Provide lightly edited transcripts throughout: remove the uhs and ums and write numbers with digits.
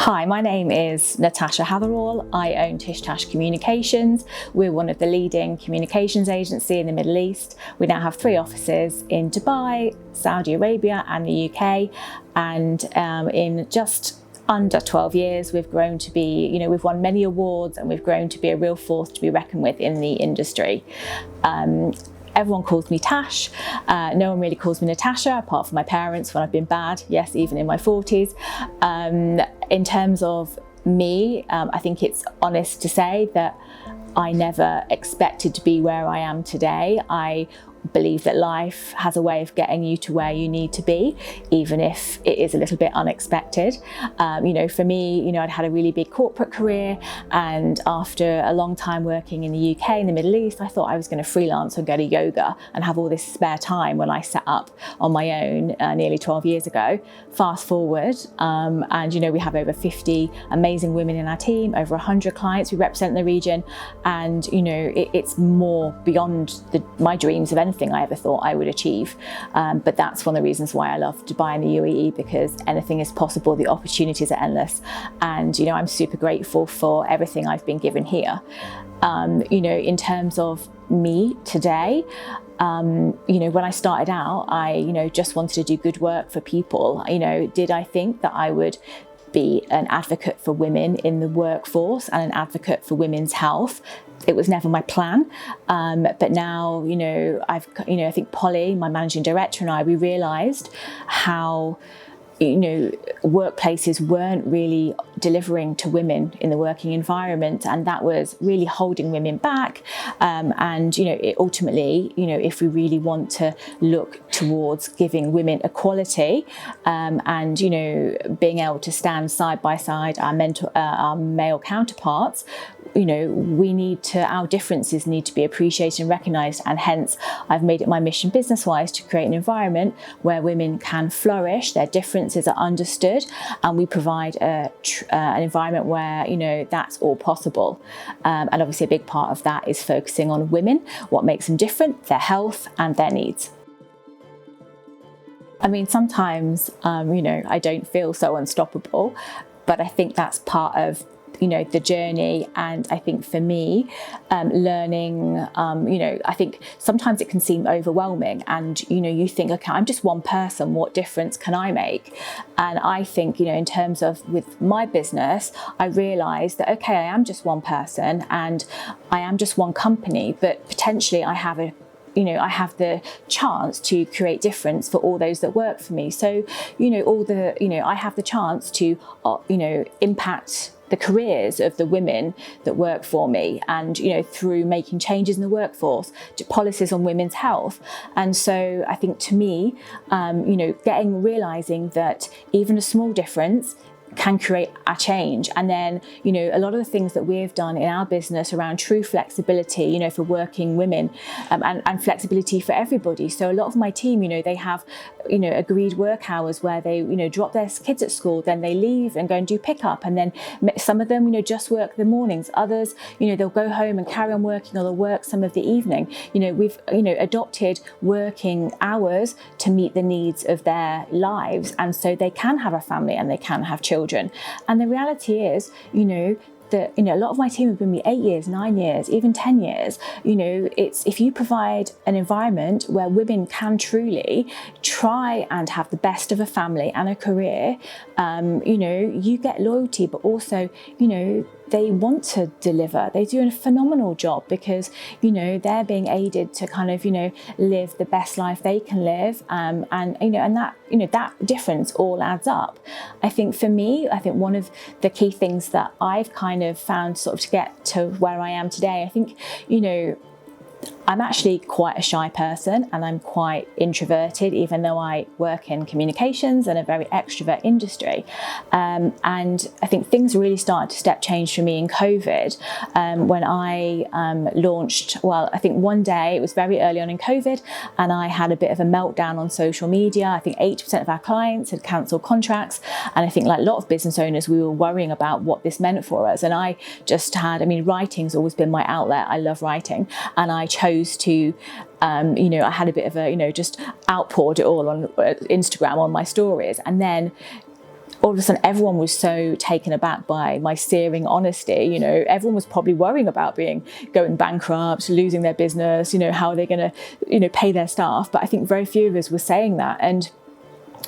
Hi, my name is Natasha Hatherall. I own Tish, Tash Communications. We're one of the leading communications agency in the Middle East. We now have 3 offices in Dubai, Saudi Arabia and the UK. And in just under 12 years, we've grown to be, we've won many awards and we've grown to be a real force to be reckoned with in the industry. Everyone calls me Tash. No one really calls me Natasha, apart from my parents when I've been bad. Yes, even in my 40s. In terms of me, I think it's honest to say that I never expected to be where I am today. I believe that life has a way of getting you to where you need to be, even if it is a little bit unexpected. For me, I'd had a really big corporate career, and after a long time working in the UK and the Middle East, I thought I was going to freelance and go to yoga and have all this spare time when I set up on my own nearly 12 years ago. Fast forward, and we have over 50 amazing women in our team, over 100 clients we represent in the region, and it's more beyond my dreams of anything I ever thought I would achieve. But that's one of the reasons why I love Dubai and the UAE, because anything is possible, the opportunities are endless. And I'm super grateful for everything I've been given here. In terms of me today, when I started out, I just wanted to do good work for people. Did I think that I would be an advocate for women in the workforce and an advocate for women's health? It was never my plan, but now I think Polly, my managing director, and we realised how workplaces weren't really delivering to women in the working environment, and that was really holding women back. Ultimately, if we really want to look towards giving women equality, and being able to stand side by side our male counterparts, our differences need to be appreciated and recognised. And hence, I've made it my mission business-wise to create an environment where women can flourish, their differences are understood, and we provide an environment where that's all possible. And obviously a big part of that is focusing on women, what makes them different, their health and their needs. I mean, sometimes I don't feel so unstoppable, but I think that's part of the journey. And I think for me, learning, I think sometimes it can seem overwhelming, and you think, okay, I'm just one person, what difference can I make? And I think in terms of with my business, I realized that okay, I am just one person and I am just one company, but potentially I have the chance to create difference for all those that work for me. So I have the chance to impact the careers of the women that work for me, and through making changes in the workforce, to policies on women's health. And so I think to me, realizing that even a small difference can create a change. And then a lot of the things that we've done in our business around true flexibility for working women, and flexibility for everybody. So a lot of my team, they have agreed work hours where they drop their kids at school, then they leave and go and do pickup, and then some of them just work the mornings, others they'll go home and carry on working, or they'll work some of the evening. We've adopted working hours to meet the needs of their lives, and so they can have a family and they can have children. And the reality is that a lot of my team have been with me 8 years, 9 years, even 10 years. It's if you provide an environment where women can truly try and have the best of a family and a career, you get loyalty, but also they want to deliver. They do a phenomenal job because they're being aided to kind of live the best life they can live, and that difference all adds up. I think for me, one of the key things that I've kind of found sort of to get to where I am today, I think I'm actually quite a shy person, and I'm quite introverted, even though I work in communications and a very extrovert industry. And I think things really started to step change for me in COVID, when I launched, well, I think one day, it was very early on in COVID, and I had a bit of a meltdown on social media. I think 80% of our clients had cancelled contracts, and I think like a lot of business owners, we were worrying about what this meant for us. And I just had, writing's always been my outlet. I love writing, and I chose to I had a bit of a just outpoured it all on Instagram on my stories. And then all of a sudden everyone was so taken aback by my searing honesty. You know, everyone was probably worrying about going bankrupt, losing their business, you know, how are they going to, you know, pay their staff. But I think very few of us were saying that. And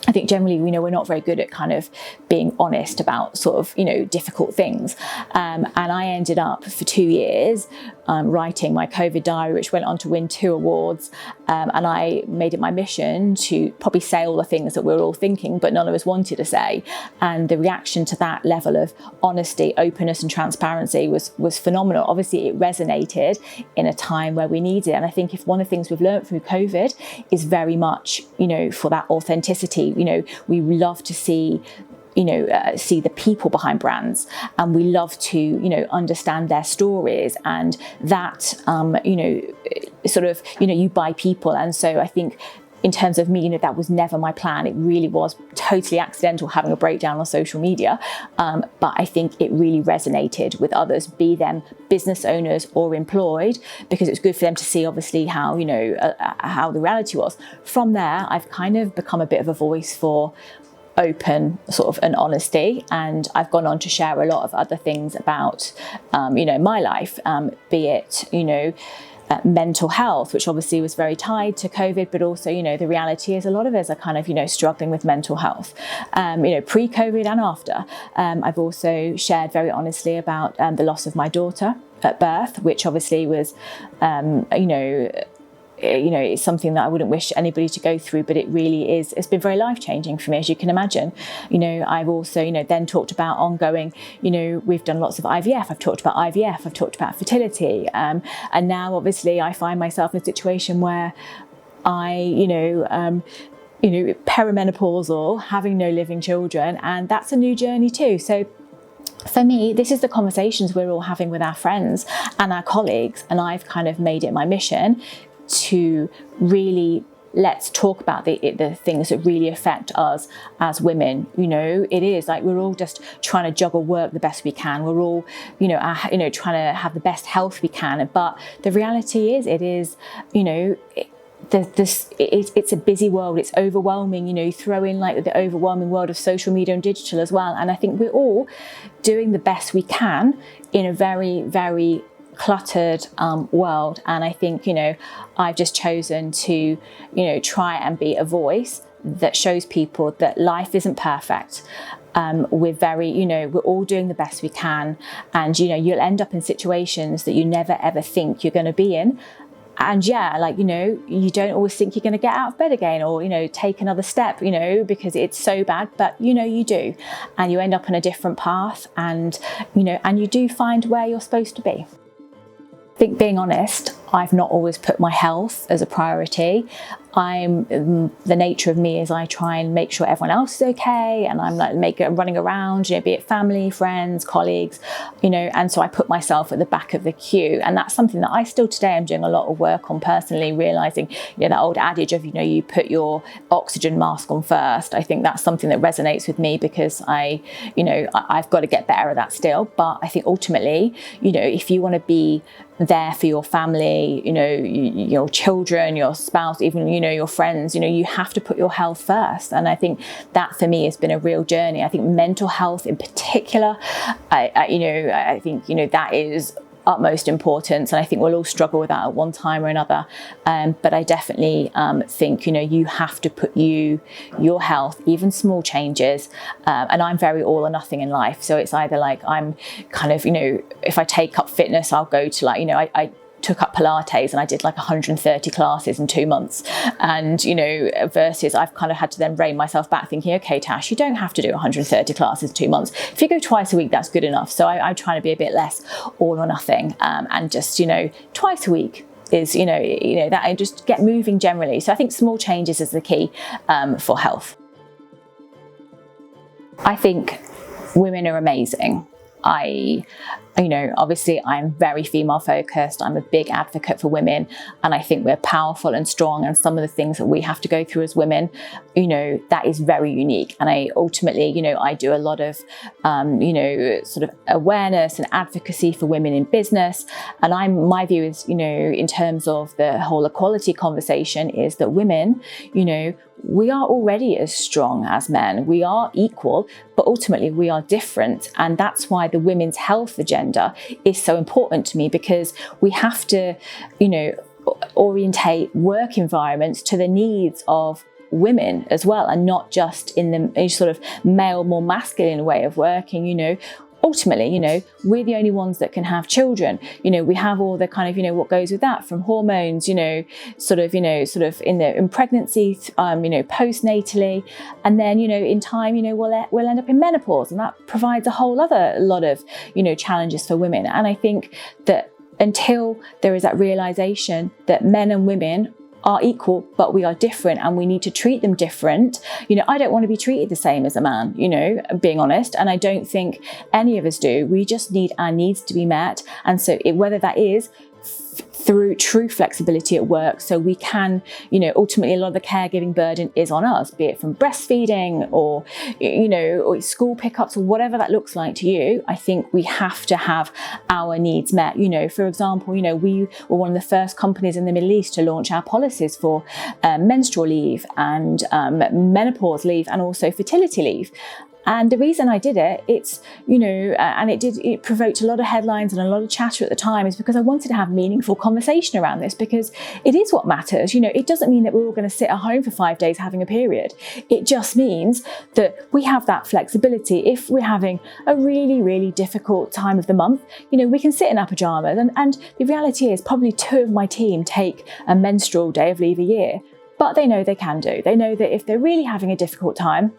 I think generally, you know, we're not very good at kind of being honest about sort of, you know, difficult things. And I ended up for 2 years writing my COVID diary, which went on to win 2 awards. And I made it my mission to probably say all the things that we were all thinking, but none of us wanted to say. And the reaction to that level of honesty, openness and transparency was phenomenal. Obviously, it resonated in a time where we needed it. And I think if one of the things we've learned through COVID is very much, you know, for that authenticity. You know, we love to see the people behind brands, and we love to, you know, understand their stories, and that, you know, sort of, you know, you buy people. And so I think in terms of me, you know, that was never my plan. It really was totally accidental having a breakdown on social media. But I think it really resonated with others, be them business owners or employed, because it was good for them to see obviously how, you know, how the reality was. From there, I've kind of become a bit of a voice for open sort of an honesty, and I've gone on to share a lot of other things about, you know, my life, be it, you know, mental health, which obviously was very tied to COVID, but also, you know, the reality is a lot of us are kind of, you know, struggling with mental health, you know, pre-COVID and after. I've also shared very honestly about the loss of my daughter at birth, which obviously was, you know, it's something that I wouldn't wish anybody to go through, but it really is. It's been very life-changing for me, as you can imagine. You know, I've also, you know, then talked about ongoing, you know, we've done lots of IVF. I've talked about IVF. I've talked about fertility. And now, obviously, I find myself in a situation where perimenopausal, having no living children, and that's a new journey too. So for me, this is the conversations we're all having with our friends and our colleagues, and I've kind of made it my mission to really let's talk about the things that really affect us as women. You know, it is like we're all just trying to juggle work the best we can. We're all, you know, trying to have the best health we can. But the reality is, it is, you know, it's a busy world. It's overwhelming. You know, you throw in like the overwhelming world of social media and digital as well. And I think we're all doing the best we can in a very, very cluttered world. And I think, you know, I've just chosen to, you know, try and be a voice that shows people that life isn't perfect. We're all doing the best we can. And, you know, you'll end up in situations that you never ever think you're going to be in. And yeah, like, you know, you don't always think you're going to get out of bed again or, you know, take another step, you know, because it's so bad, but, you know, you do. And you end up on a different path, and, you know, and you do find where you're supposed to be. I think, being honest, I've not always put my health as a priority. The nature of me is I try and make sure everyone else is okay, and I'm like running around, you know, be it family, friends, colleagues, you know, and so I put myself at the back of the queue. And that's something that I still today am doing a lot of work on personally, realizing, you know, that old adage of, you know, you put your oxygen mask on first. I think that's something that resonates with me, because I've got to get better at that still. But I think ultimately, you know, if you want to be there for your family, you know, your children, your spouse, even, you know, your friends, you know, you have to put your health first. And I think that for me has been a real journey. I think mental health in particular, I think, you know, that is utmost importance, and I think we'll all struggle with that at one time or another, but I definitely think, you know, you have to put your health, even small changes, and I'm very all or nothing in life, so it's either like I'm kind of, you know, if I take up fitness, I'll go to, like, you know, I took up Pilates and I did like 130 classes in 2 months, and, you know, versus I've kind of had to then rein myself back, thinking, okay, Tash, you don't have to do 130 classes in 2 months. If you go twice a week, that's good enough. So I'm trying to be a bit less all or nothing, and just, you know, twice a week is, you know that, I just get moving generally. So I think small changes is the key for health. I think women are amazing. Obviously I'm very female focused. I'm a big advocate for women, and I think we're powerful and strong, and some of the things that we have to go through as women, you know, that is very unique. And I ultimately, you know, I do a lot of, sort of awareness and advocacy for women in business. And my view is, you know, in terms of the whole equality conversation, is that women, you know, we are already as strong as men. We are equal, but ultimately we are different. And that's why the women's health agenda is so important to me, because we have to, orientate work environments to the needs of women as well, and not just in the sort of male, more masculine way of working. Ultimately, we're the only ones that can have children. We have all the kind of, what goes with that, from hormones, sort of in pregnancy, postnatally, and then, in time, we'll end up in menopause, and that provides a whole other lot of, challenges for women. And I think that until there is that realization that men and women are equal, but we are different, and we need to treat them different. I don't want to be treated the same as a man, being honest, and I don't think any of us do. We just need our needs to be met. And so whether that is through true flexibility at work, so we can, ultimately a lot of the caregiving burden is on us, be it from breastfeeding or, or school pickups or whatever that looks like to you. I think we have to have our needs met. For example, we were one of the first companies in the Middle East to launch our policies for menstrual leave and menopause leave, and also fertility leave. And the reason I did it, it provoked a lot of headlines and a lot of chatter at the time, is because I wanted to have meaningful conversation around this, because it is what matters. It doesn't mean that we're all going to sit at home for 5 days having a period. It just means that we have that flexibility. If we're having a really, really difficult time of the month, we can sit in our pajamas. And the reality is probably 2 of my team take a menstrual day of leave a year, but they know they can do. They know that if they're really having a difficult time,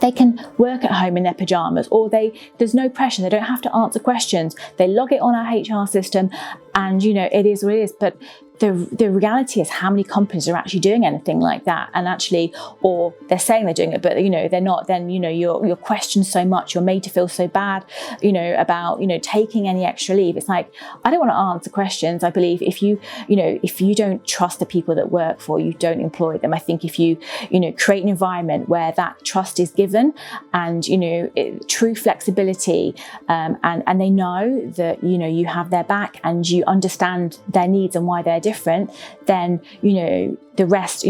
they can work at home in their pajamas, or there's no pressure. They don't have to answer questions. They log it on our HR system, and it is what it is. But the reality is, how many companies are actually doing anything like that? And actually, or they're saying they're doing it, but they're not. Then you're questioned so much. You're made to feel so bad, about taking any extra leave. It's like, I don't want to answer questions. I believe if you don't trust the people that work for you, don't employ them. I think if you create an environment where that trust is given, and true flexibility, and they know that you have their back and you understand their needs and why they're different, then the rest,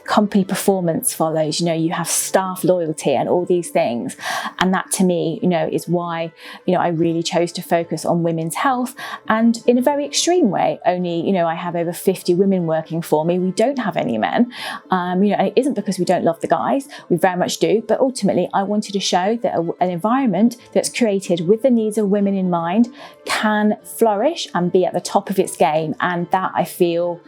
company performance follows. You have staff loyalty and all these things. And that, to me, is why I really chose to focus on women's health. And in a very extreme way, only I have over 50 women working for me. We don't have any men. And it isn't because we don't love the guys. We very much do. But ultimately, I wanted to show that an environment that's created with the needs of women in mind can flourish and be at the top of its game. And that, I feel,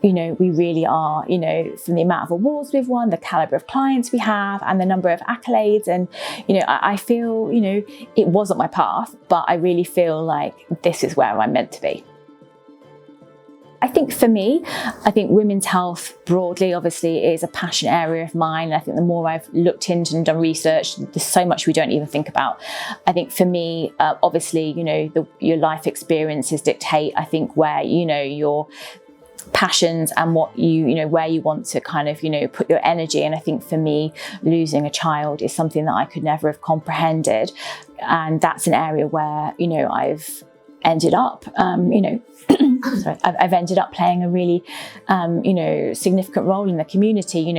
we really are, from the amount of awards we've won, the caliber of clients we have, and the number of accolades. And, I feel, it wasn't my path, but I really feel like this is where I'm meant to be. I think for me, women's health broadly, obviously, is a passion area of mine. And I think the more I've looked into and done research, there's so much we don't even think about. I think for me, obviously, your life experiences dictate, I think, where, your passions and what where you want to kind of put your energy. And I think for me, losing a child is something that I could never have comprehended, and that's an area where I've ended up I've ended up playing a really significant role in the community.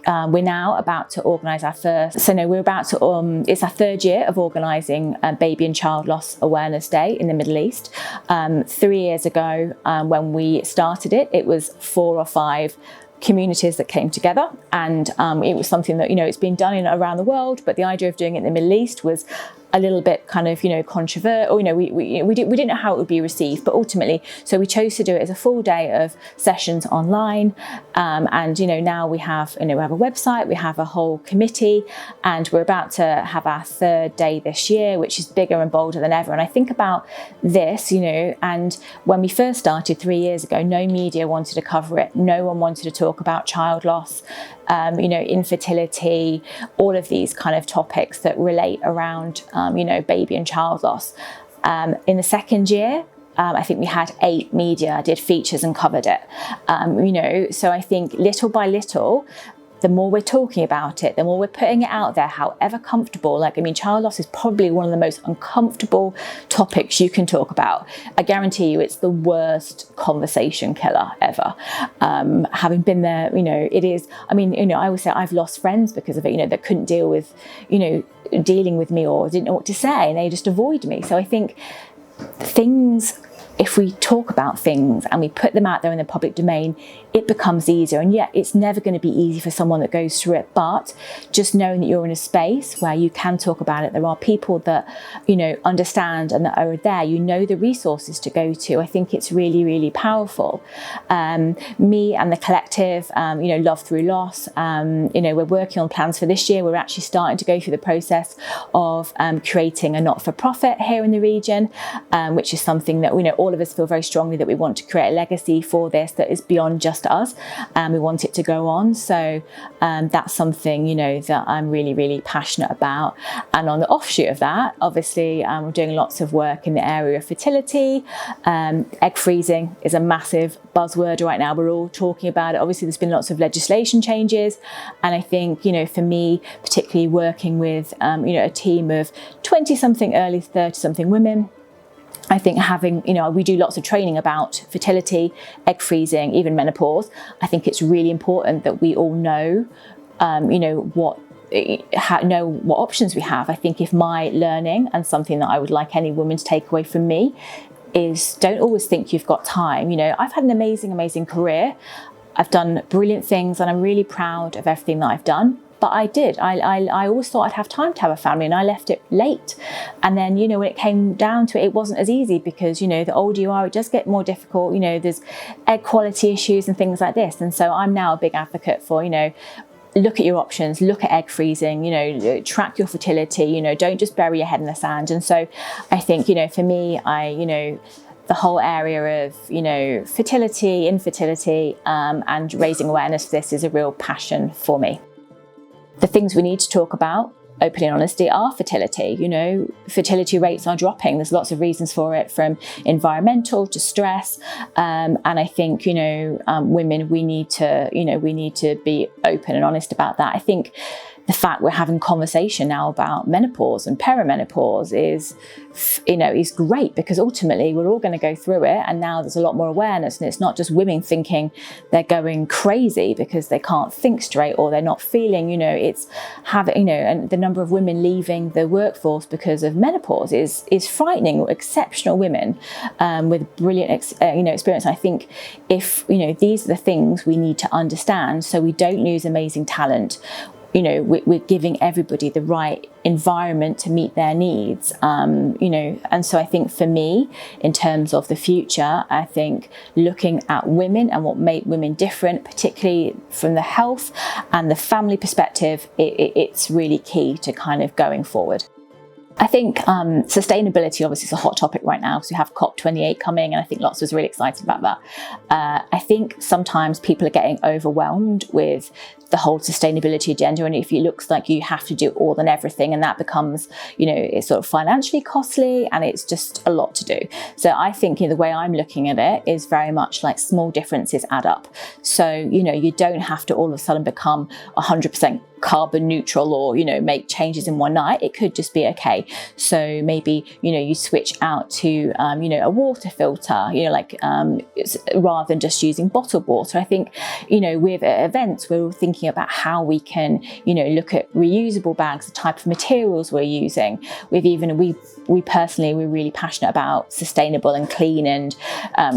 We're now about to organise our first, it's our 3rd year of organising Baby and Child Loss Awareness Day in the Middle East. 3 years ago, when we started it, it was 4 or 5 communities that came together, and it was something that it's been done around the world, but the idea of doing it in the Middle East was a little bit kind of controversial. We didn't know how it would be received, but ultimately, so we chose to do it as a full day of sessions online. And now we have we have a website, we have a whole committee, and we're about to have our 3rd day this year, which is bigger and bolder than ever. And I think about this, and when we first started 3 years ago, no media wanted to cover it. No one wanted to talk about child loss, infertility, all of these kind of topics that relate around, baby and child loss. In the 2nd year, I think we had 8 media did features and covered it. So I think little by little, the more we're talking about it, the more we're putting it out there, however comfortable. Like, I mean, child loss is probably one of the most uncomfortable topics you can talk about. I guarantee you it's the worst conversation killer ever. Having been there, you know, it is, I mean, you know, I always say I've lost friends because of it, you know, that couldn't deal with, you know, dealing with me or didn't know what to say, and they just avoid me. So I think things, if we talk about things and we put them out there in the public domain, it becomes easier. And yet it's never going to be easy for someone that goes through it, but just knowing that you're in a space where you can talk about it, there are people that, you know, understand and that are there, you know, the resources to go to. I think it's really, really powerful. Me and the collective, you know, Love Through Loss, you know, we're working on plans for this year. We're actually starting to go through the process of creating a not-for-profit here in the region, which is something that, you know, all of us feel very strongly that we want to create a legacy for this that is beyond just us, and we want it to go on. So that's something, you know, that I'm really, really passionate about. And on the offshoot of that, obviously, we're doing lots of work in the area of fertility. Egg freezing is a massive buzzword right now. We're all talking about it. Obviously, there's been lots of legislation changes, and I think, you know, for me, particularly working with, you know, a team of 20-something, early 30-something women, I think having, you know, we do lots of training about fertility, egg freezing, even menopause. I think it's really important that we all know, you know, what options we have. I think if my learning, and something that I would like any woman to take away from me, is don't always think you've got time. You know, I've had an amazing, amazing career. I've done brilliant things and I'm really proud of everything that I've done. But I did. I always thought I'd have time to have a family, and I left it late. And then, you know, when it came down to it, it wasn't as easy because, you know, the older you are, it does get more difficult. You know, there's egg quality issues and things like this. And so I'm now a big advocate for, you know, look at your options, look at egg freezing, you know, track your fertility, you know, don't just bury your head in the sand. And so I think, you know, for me, you know, the whole area of, you know, fertility, infertility, and raising awareness for this is a real passion for me. The things we need to talk about, openly and honestly, are fertility. You know, fertility rates are dropping. There's lots of reasons for it, from environmental to stress. And I think, you know, women, we need to be open and honest about that. I think the fact we're having conversation now about menopause and perimenopause is, you know, is great, because ultimately we're all going to go through it, and now there's a lot more awareness, and it's not just women thinking they're going crazy because they can't think straight or they're not feeling, you know, it's having, you know, and the number of women leaving the workforce because of menopause is frightening. Exceptional women with brilliant, you know, experience. I think if, you know, these are the things we need to understand so we don't lose amazing talent. You know, we're giving everybody the right environment to meet their needs, you know, and so I think for me, in terms of the future, I think looking at women and what make women different, particularly from the health and the family perspective, it's really key to kind of going forward. I think sustainability obviously is a hot topic right now because we have COP28 coming, and I think lots of us are really excited about that. I think sometimes people are getting overwhelmed with the whole sustainability agenda, and if it looks like you have to do all and everything, and that becomes, you know, it's sort of financially costly and it's just a lot to do. So I think, you know, the way I'm looking at it is very much like small differences add up. So, you know, you don't have to all of a sudden become 100% carbon neutral or, you know, make changes in one night. It could just be okay. So maybe, you know, you switch out to, you know, a water filter, you know, like rather than just using bottled water. I think, you know, with events, we're all thinking about how we can, you know, look at reusable bags, the type of materials we're using. We personally, we're really passionate about sustainable and clean and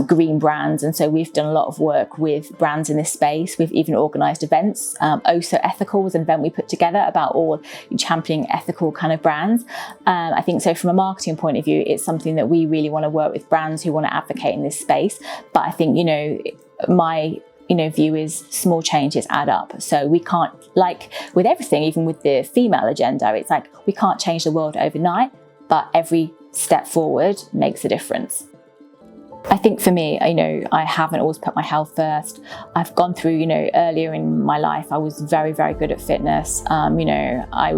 green brands. And so we've done a lot of work with brands in this space. We've even organised events. Oh So Ethical was an event we put together about all championing ethical kind of brands. I think so from a marketing point of view, it's something that we really want to work with brands who want to advocate in this space. But I think, you know, my view is small changes add up. So we can't, like with everything, even with the female agenda, it's like we can't change the world overnight, but every step forward makes a difference. I think for me, you know, I haven't always put my health first. I've gone through, you know, earlier in my life, I was very, very good at fitness. You know, I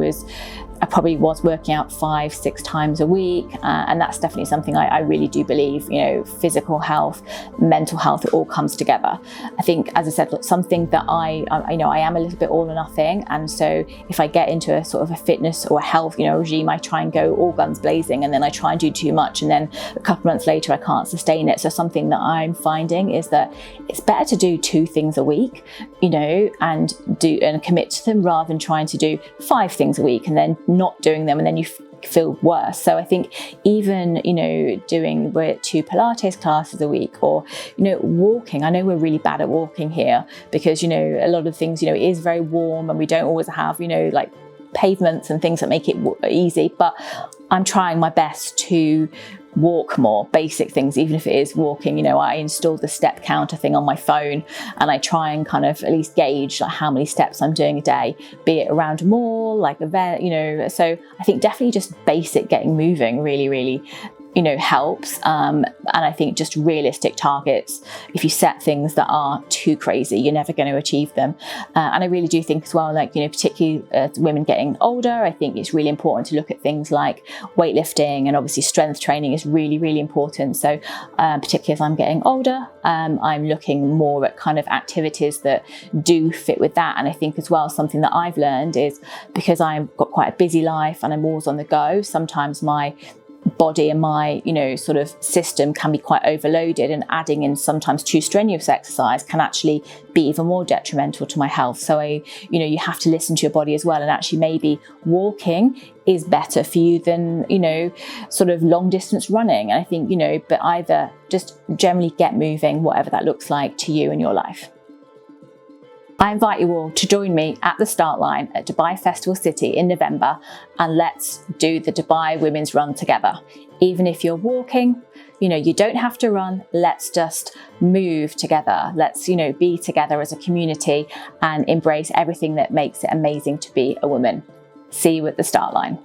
I probably was working out 5-6 times a week, and that's definitely something I really do believe, you know, physical health, mental health, it all comes together. I think, as I said, look, something that I am a little bit all or nothing, and so if I get into a sort of a fitness or a health, you know, regime, I try and go all guns blazing, and then I try and do too much, and then a couple of months later I can't sustain it. So something that I'm finding is that it's better to do 2 things a week, you know, and commit to them, rather than trying to do 5 things a week and then not doing them, and then you feel worse. So I think even, you know, doing 2 Pilates classes a week, or, you know, walking. I know we're really bad at walking here because, you know, a lot of things, you know, it is very warm and we don't always have, you know, like pavements and things that make it easy, but I'm trying my best to walk more, basic things, even if it is walking. You know, I installed the step counter thing on my phone, and I try and kind of at least gauge like how many steps I'm doing a day, be it around a mall, like event, you know. So I think definitely just basic getting moving really, you know, helps. And I think just realistic targets. If you set things that are too crazy, you're never going to achieve them. And I really do think as well, like, you know, particularly women getting older, I think it's really important to look at things like weightlifting, and obviously strength training is really important. So particularly as I'm getting older, I'm looking more at kind of activities that do fit with that. And I think as well, something that I've learned is, because I've got quite a busy life and I'm always on the go, sometimes my body and my, you know, sort of system can be quite overloaded, and adding in sometimes too strenuous exercise can actually be even more detrimental to my health. So you know, you have to listen to your body as well, and actually maybe walking is better for you than, you know, sort of long distance running. And I think, you know, but either just generally get moving, whatever that looks like to you in your life. I invite you all to join me at the start line at Dubai Festival City in November, and let's do the Dubai Women's Run together. Even if you're walking, you know, you don't have to run. Let's just move together. Let's, you know, be together as a community and embrace everything that makes it amazing to be a woman. See you at the start line.